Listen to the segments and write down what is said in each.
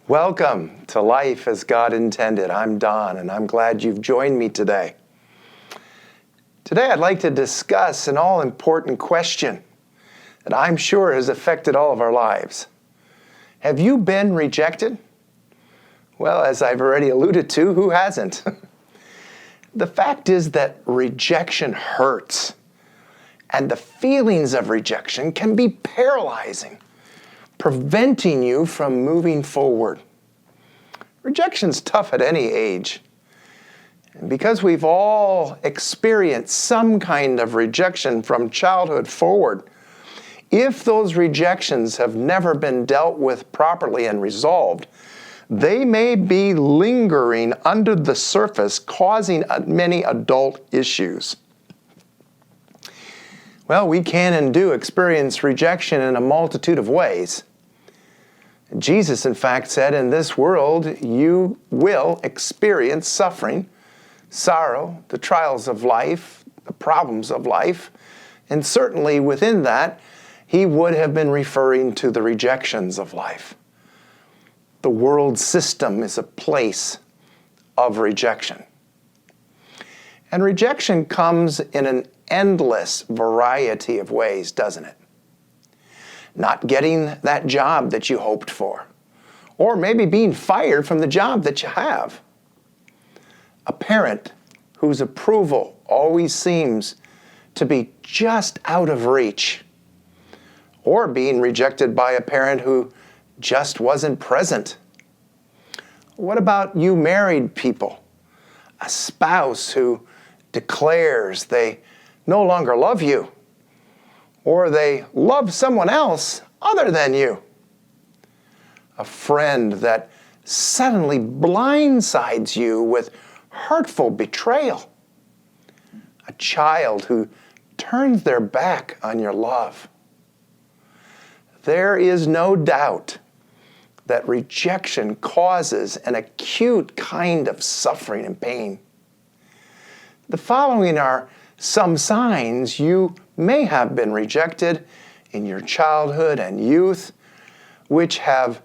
Welcome to Life as God Intended. I'm Don, and I'm glad you've joined me today. Today I'd like to discuss an all-important question that I'm sure has affected all of our lives. Have you been rejected? Well, as I've already alluded to, who hasn't? The fact is that rejection hurts, and the feelings of rejection can be paralyzing, preventing you from moving forward. Rejection's tough at any age. And because we've all experienced some kind of rejection from childhood forward, if those rejections have never been dealt with properly and resolved, they may be lingering under the surface, causing many adult issues. Well, we can and do experience rejection in a multitude of ways. Jesus, in fact, said, in this world you will experience suffering, sorrow, the trials of life, the problems of life, and certainly within that, he would have been referring to the rejections of life. The world system is a place of rejection. And rejection comes in an endless variety of ways, doesn't it? Not getting that job that you hoped for, or maybe being fired from the job that you have. A parent whose approval always seems to be just out of reach, or being rejected by a parent who just wasn't present. What about you married people? A spouse who declares they no longer love you, or they love someone else other than you. A friend that suddenly blindsides you with hurtful betrayal. A child who turns their back on your love. There is no doubt that rejection causes an acute kind of suffering and pain. The following are some signs you may have been rejected in your childhood and youth, which have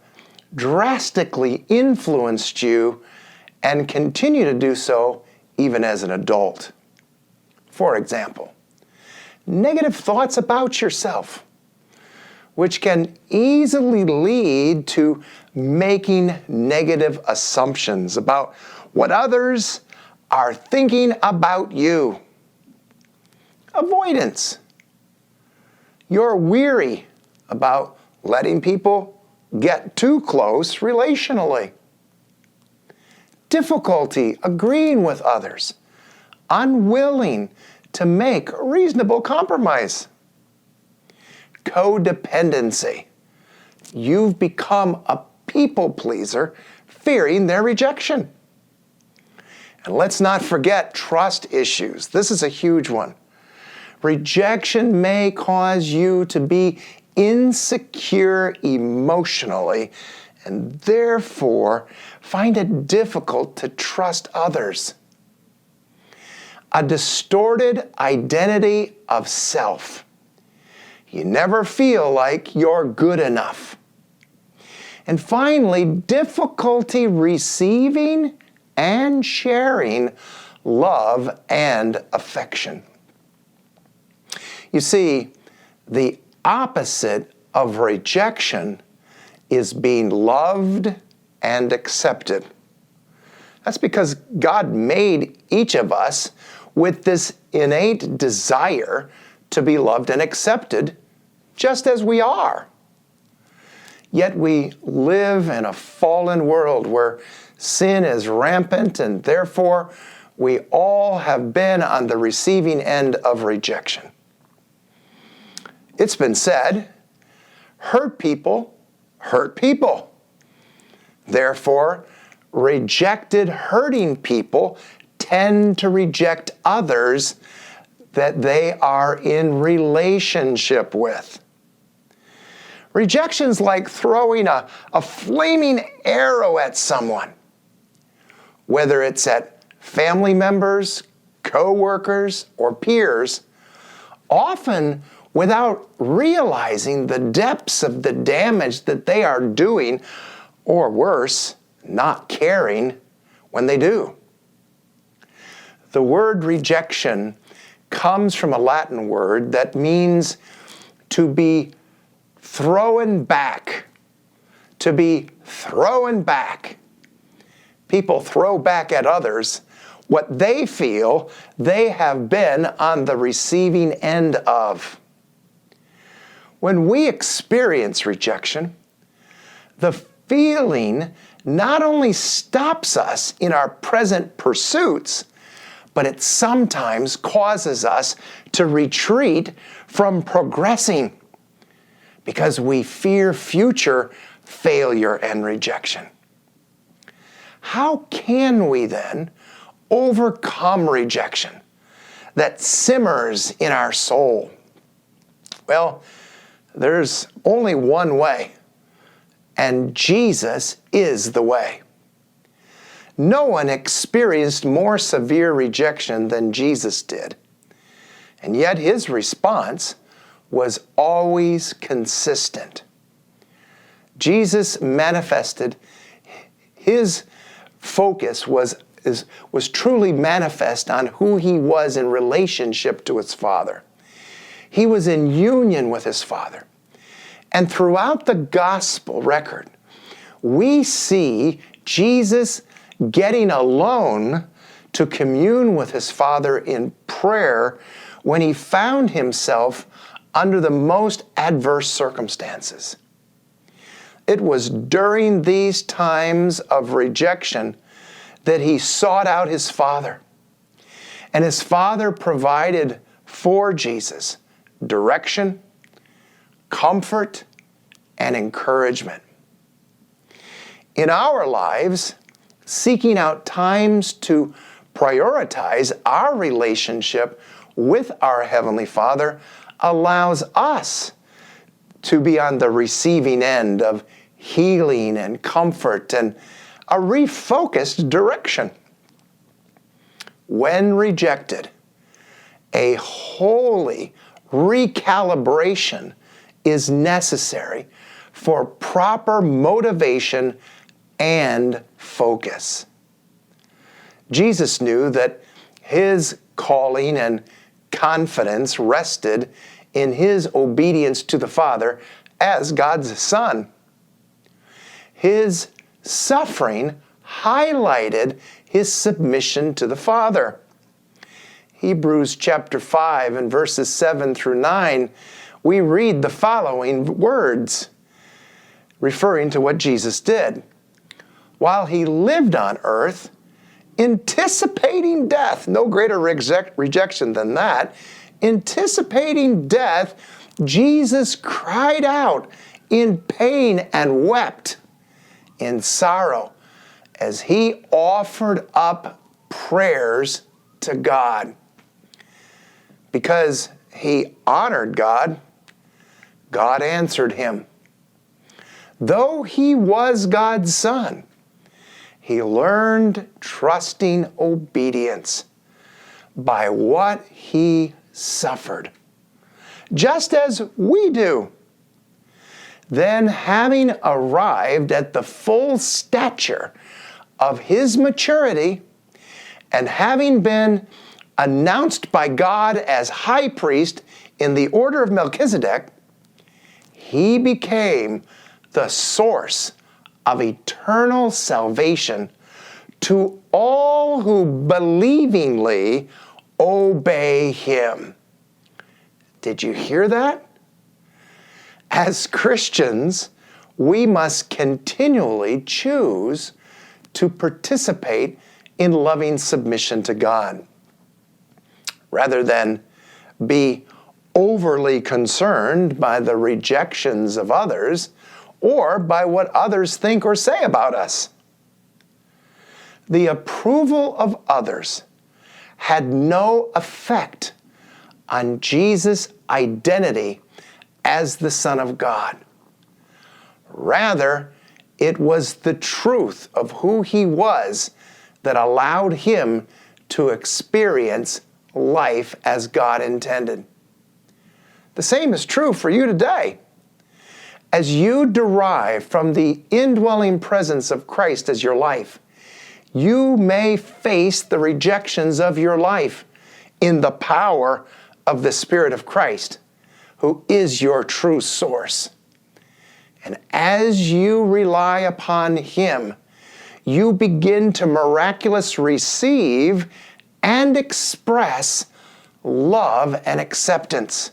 drastically influenced you and continue to do so even as an adult. For example, negative thoughts about yourself, which can easily lead to making negative assumptions about what others are thinking about you. Avoidance. You're weary about letting people get too close relationally. Difficulty agreeing with others. Unwilling to make a reasonable compromise. Codependency. You've become a people pleaser, fearing their rejection. And let's not forget trust issues. This is a huge one. Rejection may cause you to be insecure emotionally and therefore find it difficult to trust others. A distorted identity of self. You never feel like you're good enough. And finally, difficulty receiving and sharing love and affection. You see, the opposite of rejection is being loved and accepted. That's because God made each of us with this innate desire to be loved and accepted just as we are. Yet we live in a fallen world where sin is rampant, and therefore we all have been on the receiving end of rejection. It's been said, hurt people hurt people. Therefore, rejected, hurting people tend to reject others that they are in relationship with. Rejection's like throwing a flaming arrow at someone, whether it's at family members, co-workers, or peers, often without realizing the depths of the damage that they are doing or worse, not caring when they do. The word rejection comes from a Latin word that means to be thrown back. To be thrown back. People throw back at others what they feel they have been on the receiving end of. When we experience rejection, the feeling not only stops us in our present pursuits, but it sometimes causes us to retreat from progressing because we fear future failure and rejection. How can we then overcome rejection that simmers in our soul? Well, there's only one way, and Jesus is the way. No one experienced more severe rejection than Jesus did, and yet his response was always consistent. Jesus manifested, his focus was truly manifest on who he was in relationship to his Father. He was in union with his Father. And throughout the gospel record, we see Jesus getting alone to commune with his Father in prayer when he found himself under the most adverse circumstances. It was during these times of rejection that he sought out his Father. And his Father provided for Jesus direction, comfort, and encouragement. In our lives, seeking out times to prioritize our relationship with our Heavenly Father allows us to be on the receiving end of healing and comfort and a refocused direction. When rejected, a holy recalibration is necessary for proper motivation and focus. Jesus knew that his calling and confidence rested in his obedience to the Father as God's Son. His suffering highlighted his submission to the Father. Hebrews chapter 5 and verses 7 through 9, we read the following words, referring to what Jesus did. While he lived on earth, anticipating death, no greater rejection than that, anticipating death, Jesus cried out in pain and wept in sorrow as he offered up prayers to God. Because he honored God, God answered him. Though he was God's Son, he learned trusting obedience by what he suffered, just as we do. Then, having arrived at the full stature of his maturity, and having been announced by God as high priest in the order of Melchizedek, he became the source of eternal salvation to all who believingly obey him. Did you hear that? As Christians, we must continually choose to participate in loving submission to God, rather than be overly concerned by the rejections of others or by what others think or say about us. The approval of others had no effect on Jesus' identity as the Son of God. Rather, it was the truth of who he was that allowed him to experience life as God intended. The same is true for you today. As you derive from the indwelling presence of Christ as your life, you may face the rejections of your life in the power of the Spirit of Christ, who is your true source. And as you rely upon Him, you begin to miraculously receive and express love and acceptance,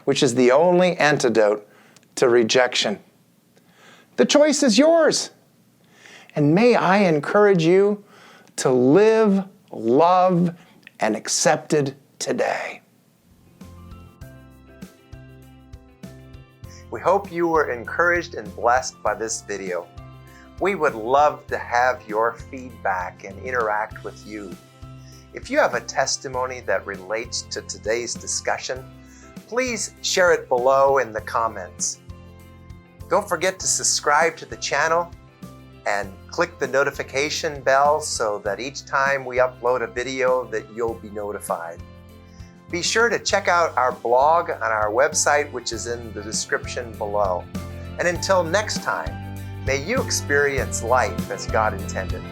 which is the only antidote to rejection. The choice is yours. And may I encourage you to live, love, and accepted today. We hope you were encouraged and blessed by this video. We would love to have your feedback and interact with you. If you have a testimony that relates to today's discussion, please share it below in the comments. Don't forget to subscribe to the channel and click the notification bell so that each time we upload a video that you'll be notified. Be sure to check out our blog on our website, which is in the description below. And until next time, may you experience life as God intended.